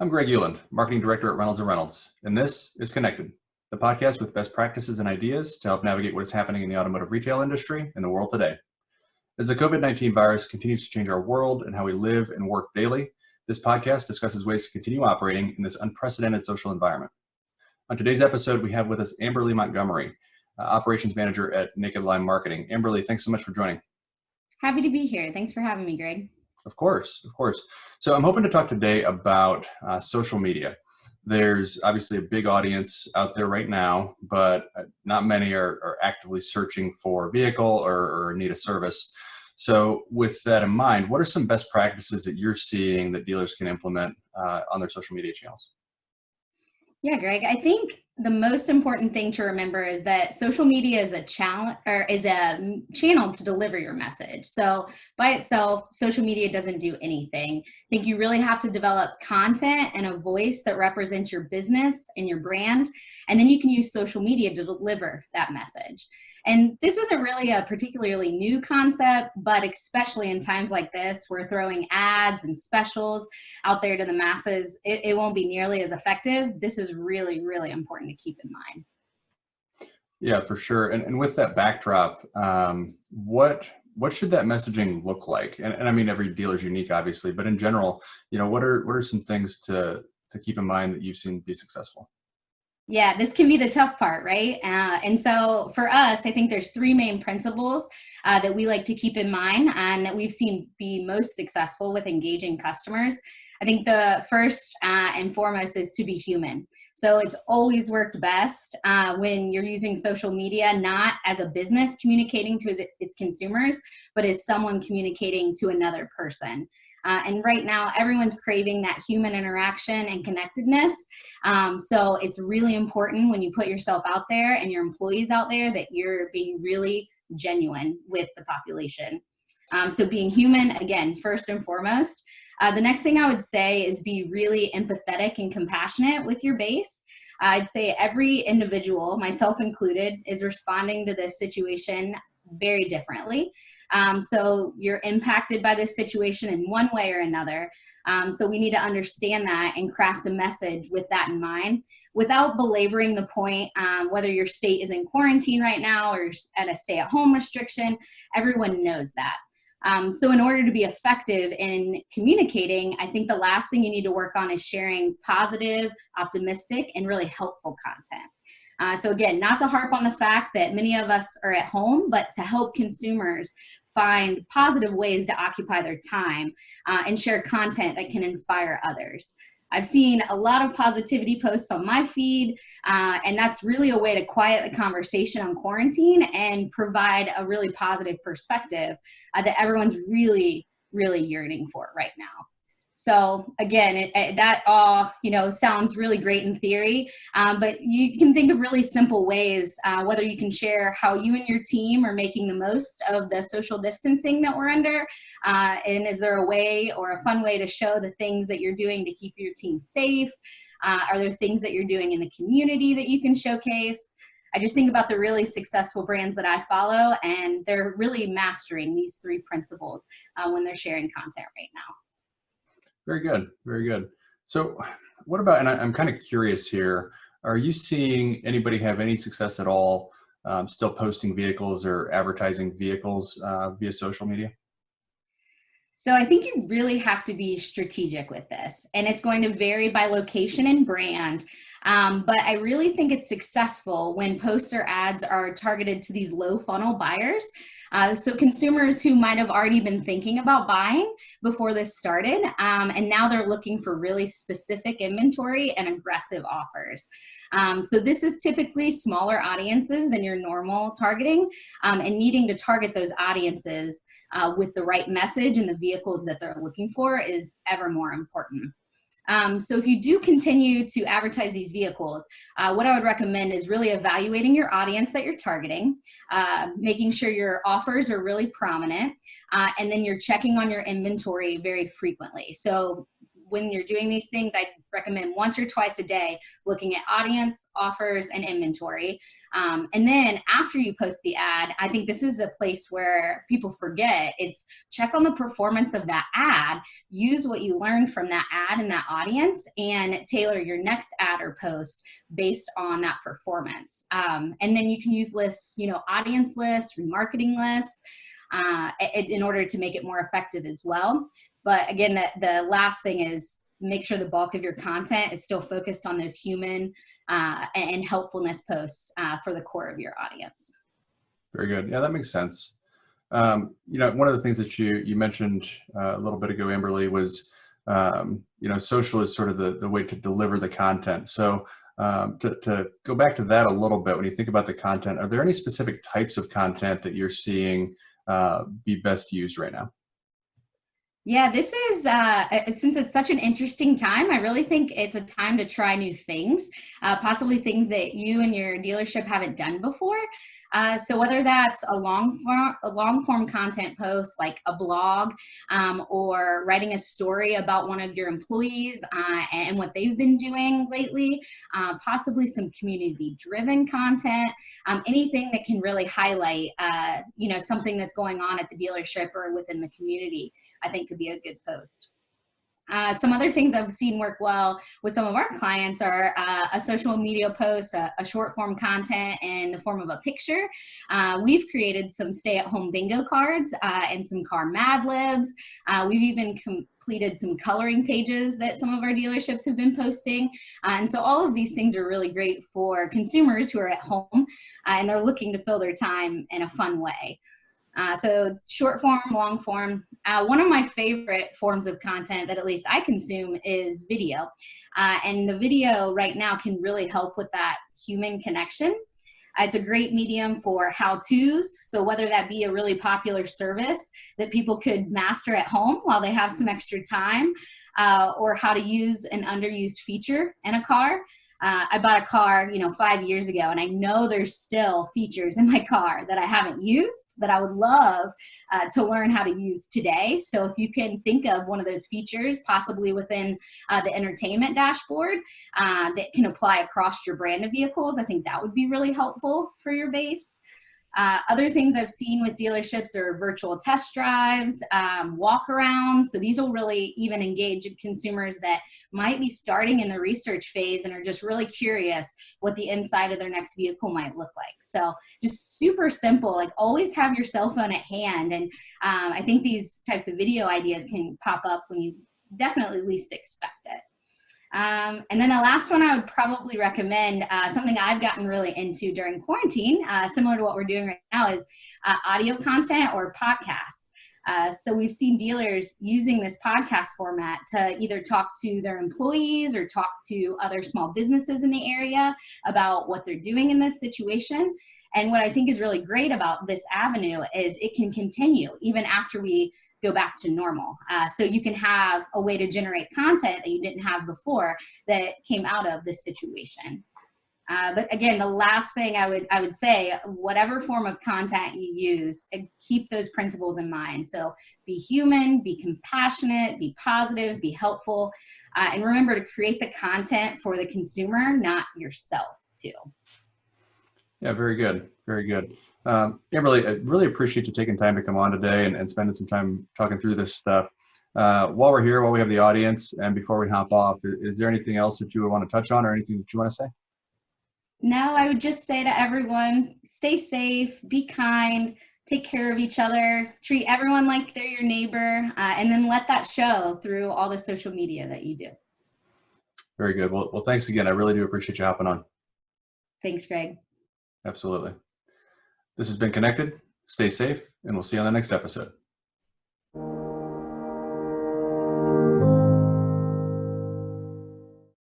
I'm Greg Euland, Marketing Director at Reynolds & Reynolds, and this is Connected, the podcast with best practices and ideas to help navigate what is happening in the automotive retail industry and the world today. As the COVID-19 virus continues to change our world and how we live and work daily, this podcast discusses ways to continue operating in this unprecedented social environment. On today's episode, we have with us Amberly Montgomery, Operations Manager at Naked Lime Marketing. Amberly, thanks so much for joining. Happy to be here. Thanks for having me, Greg. Of course. So I'm hoping to talk today about social media. There's obviously a big audience out there right now, but not many are actively searching for a vehicle or need a service. So with that in mind, what are some best practices that you're seeing that dealers can implement on their social media channels? Yeah, Greg, I think the most important thing to remember is that social media is a channel to deliver your message. So by itself, social media doesn't do anything. I think you really have to develop content and a voice that represents your business and your brand, and then you can use social media to deliver that message. And this isn't really a particularly new concept, but especially in times like this, we're throwing ads and specials out there to the masses. It won't be nearly as effective. This is really, really important to keep in mind. Yeah, for sure. And with that backdrop, what should that messaging look like? And I mean, every dealer is unique, obviously, but in general, what are some things to keep in mind that you've seen be successful? Yeah, this can be the tough part, right? And so for us, I think there's three main principles that we like to keep in mind and that we've seen be most successful with engaging customers. I think the first and foremost is to be human. So it's always worked best when you're using social media, not as a business communicating to its consumers, but as someone communicating to another person. And right now, everyone's craving that human interaction and connectedness. So it's really important when you put yourself out there and your employees out there that you're being really genuine with the population. So being human, again, first and foremost. The next thing I would say is be really empathetic and compassionate with your base. I'd say every individual, myself included, is responding to this situation very differently. So you're impacted by this situation in one way or another. So we need to understand that and craft a message with that in mind without belaboring the point, whether your state is in quarantine right now or at a stay-at-home restriction. Everyone knows that. So in order to be effective in communicating, I think the last thing you need to work on is sharing positive, optimistic, and really helpful content. So again, not to harp on the fact that many of us are at home, but to help consumers find positive ways to occupy their time and share content that can inspire others. I've seen a lot of positivity posts on my feed, and that's really a way to quiet the conversation on quarantine and provide a really positive perspective that everyone's really, really yearning for right now. So again, that all sounds really great in theory, but you can think of really simple ways, whether you can share how you and your team are making the most of the social distancing that we're under, and is there a way or a fun way to show the things that you're doing to keep your team safe? Are there things that you're doing in the community that you can showcase? I just think about the really successful brands that I follow, and they're really mastering these three principles when they're sharing content right now. Very good. So what about, and I'm kind of curious here, are you seeing anybody have any success at all still posting vehicles or advertising vehicles via social media? So I think you really have to be strategic with this, and it's going to vary by location and brand. But I really think it's successful when posts or ads are targeted to these low funnel buyers. So consumers who might have already been thinking about buying before this started, and now they're looking for really specific inventory and aggressive offers. So this is typically smaller audiences than your normal targeting, and needing to target those audiences with the right message and the vehicles that they're looking for is ever more important. So if you do continue to advertise these vehicles, what I would recommend is really evaluating your audience that you're targeting, making sure your offers are really prominent, and then you're checking on your inventory very frequently. So when you're doing these things, I recommend once or twice a day looking at audience, offers, and inventory. And then after you post the ad, I think this is a place where people forget. It's check on the performance of that ad, use what you learned from that ad and that audience, and tailor your next ad or post based on that performance. And then you can use lists, audience lists, remarketing lists, in order to make it more effective as well. But again, the last thing is make sure the bulk of your content is still focused on those human and helpfulness posts for the core of your audience. Very good. Yeah, that makes sense. One of the things that you mentioned a little bit ago, Amberly, was social is sort of the way to deliver the content. So to go back to that a little bit, when you think about the content, are there any specific types of content that you're seeing be best used right now? Yeah, this is, since it's such an interesting time, I really think it's a time to try new things, possibly things that you and your dealership haven't done before. So whether that's a long form content post like a blog, or writing a story about one of your employees and what they've been doing lately, possibly some community driven content, anything that can really highlight something that's going on at the dealership or within the community, I think could be a good post. Some other things I've seen work well with some of our clients are a social media post, a short form content in the form of a picture. We've created some stay-at-home bingo cards and some car Mad Libs. We've even completed some coloring pages that some of our dealerships have been posting. And so all of these things are really great for consumers who are at home and they're looking to fill their time in a fun way. So short form, long form. One of my favorite forms of content that at least I consume is video. And the video right now can really help with that human connection. It's a great medium for how-tos. So whether that be a really popular service that people could master at home while they have some extra time, or how to use an underused feature in a car. I bought a car, 5 years ago, and I know there's still features in my car that I haven't used that I would love to learn how to use today. So if you can think of one of those features, possibly within the entertainment dashboard, that can apply across your brand of vehicles, I think that would be really helpful for your base. Other things I've seen with dealerships are virtual test drives, walk-arounds. So these will really even engage consumers that might be starting in the research phase and are just really curious what the inside of their next vehicle might look like. So just super simple, like always have your cell phone at hand. And I think these types of video ideas can pop up when you definitely least expect it. And then the last one I would probably recommend, something I've gotten really into during quarantine, similar to what we're doing right now, is audio content or podcasts. So we've seen dealers using this podcast format to either talk to their employees or talk to other small businesses in the area about what they're doing in this situation. And what I think is really great about this avenue is it can continue even after we go back to normal. So you can have a way to generate content that you didn't have before that came out of this situation. But again, the last thing I would say, whatever form of content you use, keep those principles in mind. So be human, be compassionate, be positive, be helpful, and remember to create the content for the consumer, not yourself too. Yeah, very good. Very good. Amberly, I really appreciate you taking time to come on today and spending some time talking through this stuff. While we're here, while we have the audience, and before we hop off, is there anything else that you would want to touch on or anything that you want to say? No, I would just say to everyone, stay safe, be kind, take care of each other, treat everyone like they're your neighbor, and then let that show through all the social media that you do. Very good. Well, thanks again. I really do appreciate you hopping on. Thanks, Greg. Absolutely. This has been Connected. Stay safe, and we'll see you on the next episode.